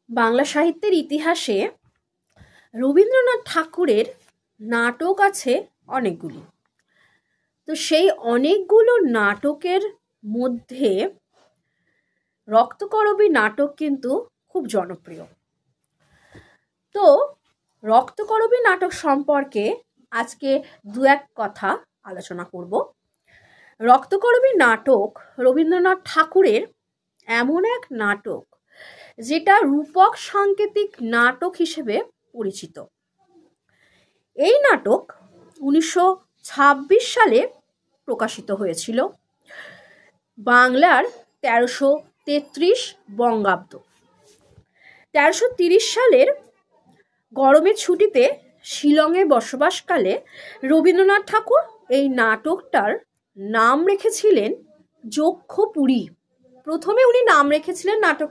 বাংলা সাহিত্যের ইতিহাসে রবীন্দ্রনাথ ঠাকুরের নাটক আছে অনেকগুলি। তো সেই অনেকগুলো নাটকের মধ্যে রক্তকরবী নাটক কিন্তু খুব জনপ্রিয়। তো রক্তকরবী নাটক সম্পর্কে আজকে দু এক কথা আলোচনা করব। রক্তকরবী নাটক রবীন্দ্রনাথ ঠাকুরের এমন এক নাটক যেটা রূপক সাংকেতিক নাটক হিসেবে পরিচিত। এই নাটক 1926 সালে প্রকাশিত হয়েছিল বাংলার 1333 বঙ্গাব্দ। 1330 সালের গরমের ছুটিতে শিলংয়ে বসবাসকালে রবীন্দ্রনাথ ঠাকুর এই নাটকটার নাম রেখেছিলেন যক্ষপুরী। প্রথমে উনি নাম রেখেছিলেন নাটক